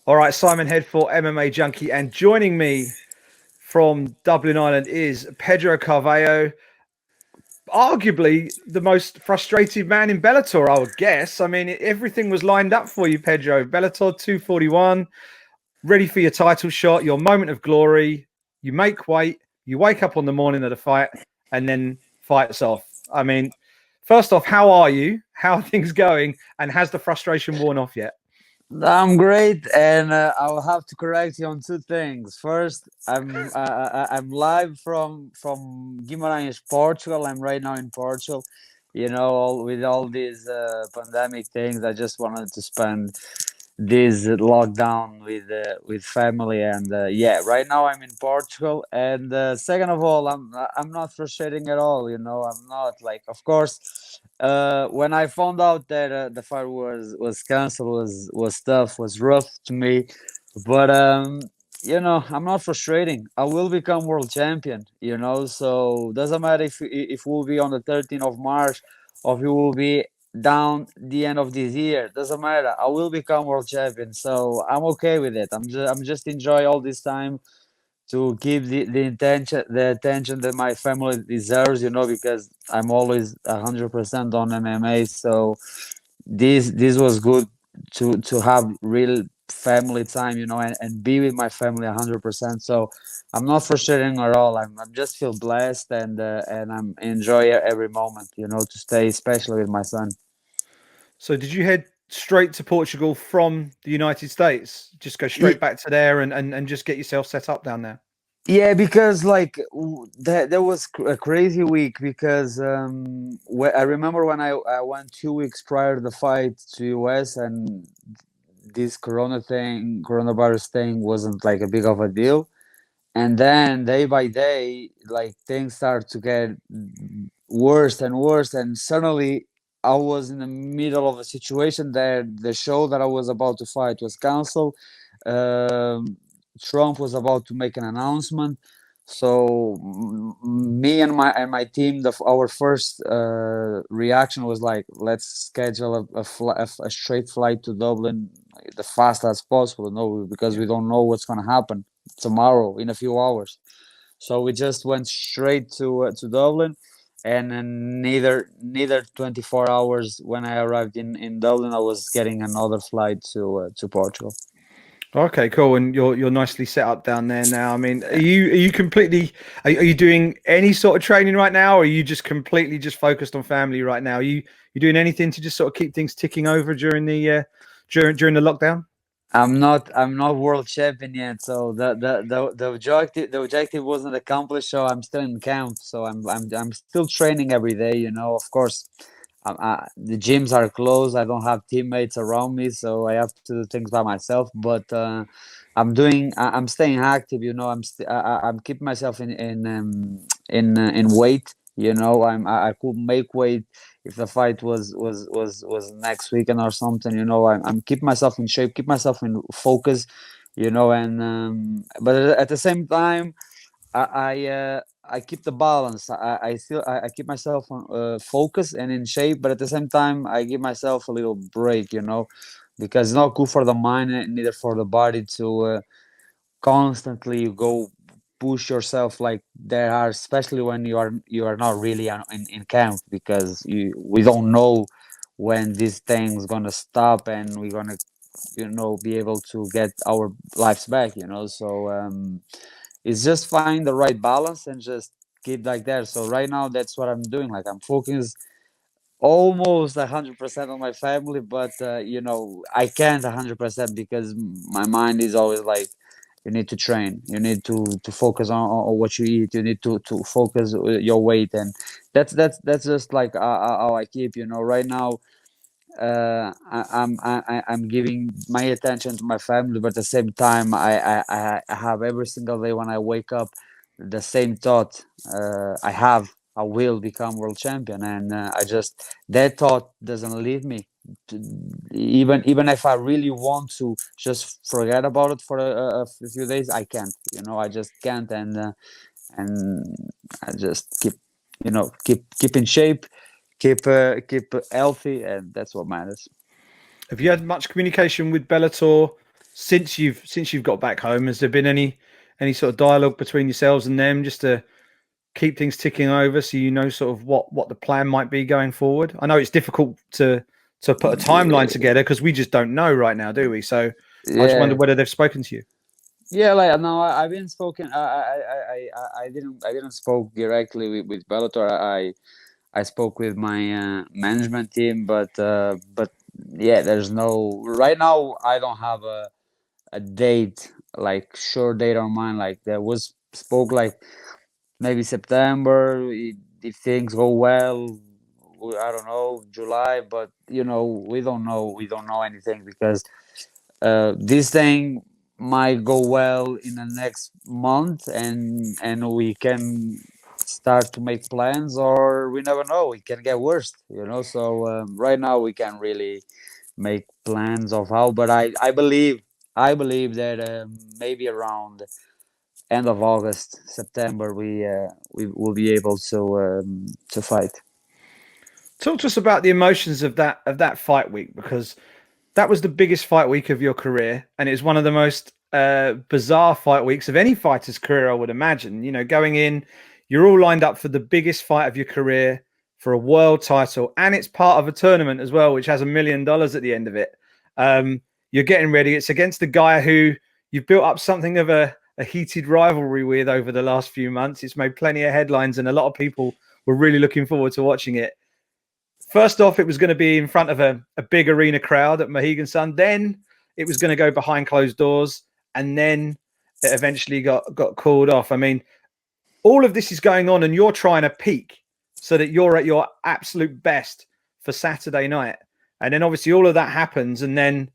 All right, Simon Head for MMA Junkie, and joining me from Dublin, Ireland is Pedro Carvalho, arguably the most frustrated man in Bellator, I would guess. I mean, everything was lined up for you, Pedro. Bellator 241, ready for your title shot, your moment of glory. You make weight, you wake up on the morning of the fight, and then fights off. I mean, first off, how are you? How are things going? And has the frustration worn off yet? I'm great, and I'll have to correct you on two things. First, I'm live from Guimarães, Portugal. I'm right now in Portugal. With all these pandemic things, I just wanted to spend this lockdown with family, and yeah, right now I'm in Portugal. And second of all, I'm not frustrating at all. I'm not like, of course, when I found out that the fight was canceled, was tough, was rough to me, but I'm not frustrating. I will become world champion. So doesn't matter if we'll be on the 13th of March, or if we will be down the end of this year. Doesn't matter. I will become world champion. So I'm okay with it. I'm just enjoy all this time to give the attention that my family deserves, because I'm always 100% on MMA. So this was good to have real family time, and be with my family 100%. So I'm not frustrating at all. I'm just feel blessed, and I'm enjoy every moment, to stay, especially with my son. So did you head straight to Portugal from the United States? Just go straight back to there and just get yourself set up down there? Yeah, because like that was a crazy week, because I remember when I went 2 weeks prior to the fight to US, and this coronavirus thing wasn't like a big of a deal, and then day by day, like, things start to get worse and worse, and suddenly I was in the middle of a situation that the show that I was about to fight was canceled. um, Trump was about to make an announcement. So me and my team, our first reaction was like, let's schedule a straight flight to Dublin the fast as possible, no, because Yeah. we don't know what's going to happen tomorrow in a few hours. So we just went straight to Dublin, and then neither 24 hours when I arrived in Dublin, I was getting another flight to Portugal. Okay, cool. And you're nicely set up down there now. I mean, are you completely are you doing any sort of training right now, or are you just completely just focused on family right now? Are you doing anything to just sort of keep things ticking over during the during the lockdown? I'm not world champion yet, so the objective wasn't accomplished. So I'm still in camp. So I'm still training every day. Of course, the gyms are closed. I don't have teammates around me, so I have to do things by myself. But I'm staying active. I'm keeping myself in weight. I could make weight if the fight was next weekend or something. I'm keep myself in shape, keep myself in focus. And but at the same time, I keep the balance. I keep myself on focus and in shape, but at the same time I give myself a little break, because it's not good for the mind and neither for the body to constantly go push yourself like there are, especially when you are not really in camp, because we don't know when this thing's gonna stop and we're gonna be able to get our lives back. So it's just find the right balance and just keep like that. So right now that's what I'm doing. Like, I'm focused almost 100% on my family, but I can't 100% because my mind is always like, you need to train, you need to focus on what you eat, you need to focus your weight. And that's just like how I keep, right now. I'm giving my attention to my family, but at the same time, I have every single day when I wake up the same thought. I will become world champion, and I just that thought doesn't leave me. To- even if I really want to just forget about it for a few days, I can't. I just can't, and I just keep in shape, keep healthy, and that's what matters. Have you had much communication with Bellator since you've got back home? Has there been any sort of dialogue between yourselves and them just to keep things ticking over, so you know sort of what the plan might be going forward? I know it's difficult to put a timeline together because we just don't know right now, do we? So I just wonder Yeah, whether they've spoken to you. yeah. Like no, I've been spoken. I didn't spoke directly with Bellator. I spoke with my management team, but yeah, there's no right now. I don't have a date, like sure date on mind. Like there was spoke like maybe September if things go well. I don't know, July, but we don't know. We don't know anything because this thing might go well in the next month, and we can start to make plans, or we never know. It can get worse. So right now we can't really make plans of how, but I believe that maybe around end of August, September, we will be able to fight. Talk to us about the emotions of that fight week, because that was the biggest fight week of your career, and it was one of the most bizarre fight weeks of any fighter's career, I would imagine. Going in, you're all lined up for the biggest fight of your career, for a world title, and it's part of a tournament as well, which has $1 million at the end of it. You're getting ready. It's against the guy who you've built up something of a heated rivalry with over the last few months. It's made plenty of headlines, and a lot of people were really looking forward to watching it. First off, it was going to be in front of a big arena crowd at Mohegan Sun. Then it was going to go behind closed doors, and then it eventually got called off. I mean, all of this is going on, and you're trying to peak so that you're at your absolute best for Saturday night. And then obviously all of that happens, and then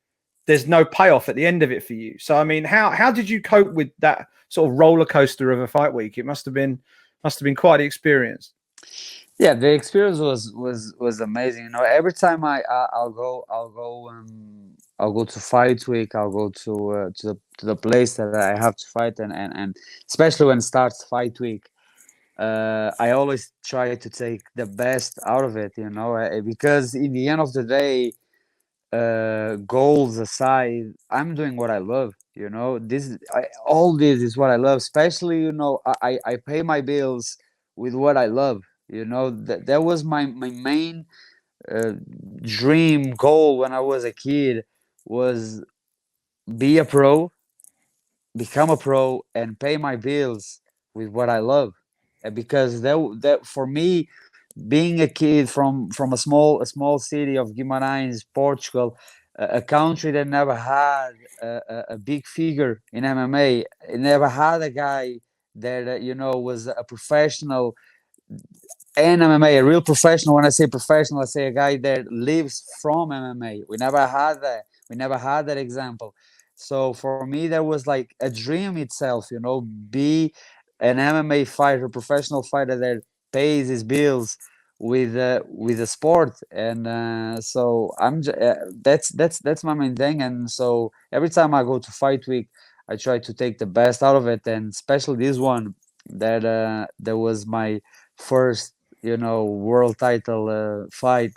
there's no payoff at the end of it for you. So I mean, how did you cope with that sort of roller coaster of a fight week? It must have been quite the experience. Yeah, the experience was amazing. Every time I'll go to fight week. I'll go to the place that I have to fight, and especially when it starts fight week. I always try to take the best out of it, because in the end of the day, goals aside, I'm doing what I love. All this is what I love. Especially, I pay my bills with what I love. That was my main uh, dream goal when I was a kid, was be a pro, become a pro, and pay my bills with what I love. Because that for me, being a kid from a small city of Guimarães, Portugal, a country that never had a big figure in MMA, it never had a guy that was a professional in MMA, a real professional. When I say professional, I say a guy that lives from MMA. We never had that. We never had that example. So for me, that was like a dream itself. Be an MMA fighter, professional fighter that pays his bills with a sport. And so that's my main thing. And so every time I go to fight week, I try to take the best out of it. And especially this one, that was my first world title fight.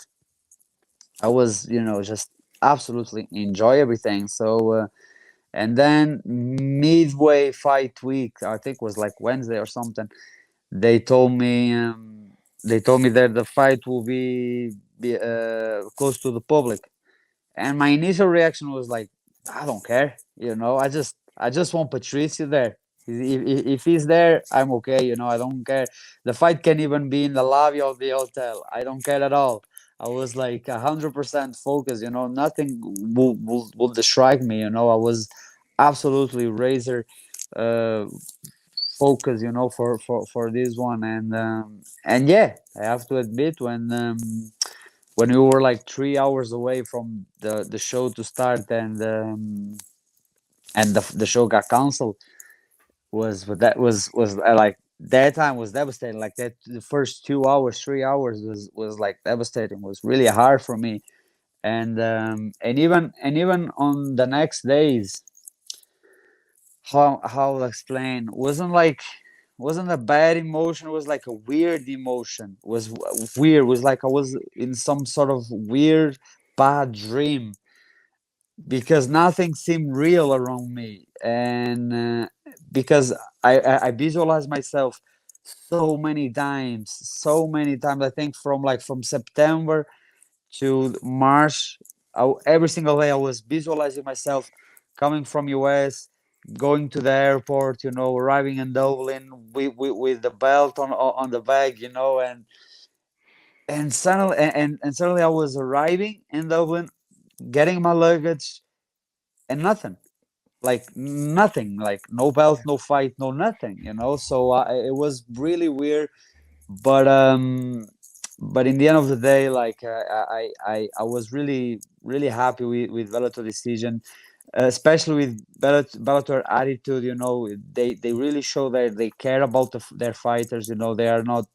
I was just absolutely enjoy everything. So and then midway fight week, I think was like Wednesday or something, they told me that the fight will be close to the public. And my initial reaction was like, I don't care, I just want Patricio there. If he's there, I'm okay. I don't care. The fight can even be in the lobby of the hotel. I don't care at all. I was like 100% focused. Nothing will distract me. I was absolutely razor uh, focused. For this one, and yeah, I have to admit, when we were like 3 hours away from the show to start, and the show got canceled, was like that time was devastating. Like that, the first 2 hours, 3 hours was like devastating. Was really hard for me, and even on the next days, how to explain, wasn't a bad emotion. It was like a weird emotion. It was weird. It was like I was in some sort of weird bad dream. because nothing seemed real around me, and because I visualized myself so many times. I think from September to March, every single day I was visualizing myself coming from US, going to the airport, arriving in Dublin with the belt on the bag, and suddenly I was arriving in Dublin, getting my luggage, and nothing, like no belt, no fight, no nothing, so it was really weird. But um but in the end of the day, like, I was really really happy with Bellator decision, especially with Bellator attitude. They really show that they care about their fighters. They are not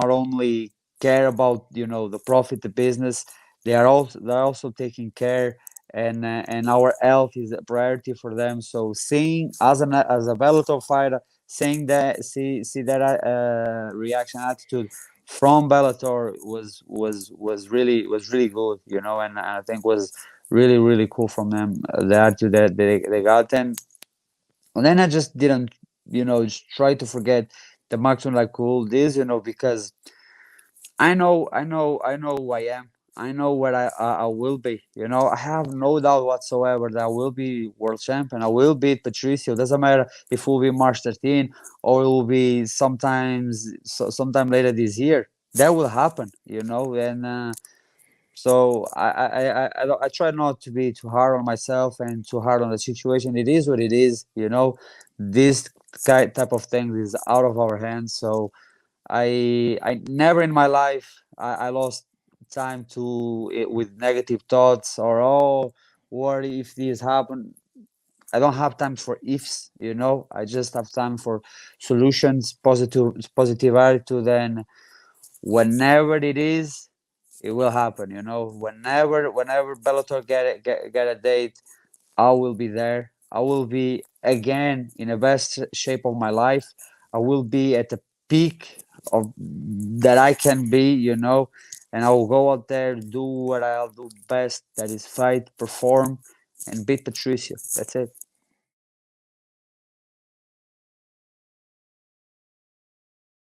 only care about the profit, the business. They're also taking care, and our health is a priority for them. So seeing as a Bellator fighter, seeing that see that reaction attitude from Bellator was really good, and I think was really really cool from them, the attitude that they got. And then I just didn't, just try to forget the maximum, like, cool this, because I know who I am. I know where I will be. I have no doubt whatsoever that I will be world champion. I will beat Patricio. Doesn't matter if it will be March 13 or it will be sometime later this year. That will happen. And so I try not to be too hard on myself and too hard on the situation. It is what it is. This type of thing is out of our hands. So I never in my life I lost time to it with negative thoughts, or, oh, what if this happened. I don't have time for ifs. I just have time for solutions, positive attitude. And whenever it is, it will happen. Whenever Bellator get a date, I will be there. I will be again in the best shape of my life. I will be at the peak of that I can be, and I will go out there, do what I'll do best, that is fight, perform, and beat Patricio. That's it.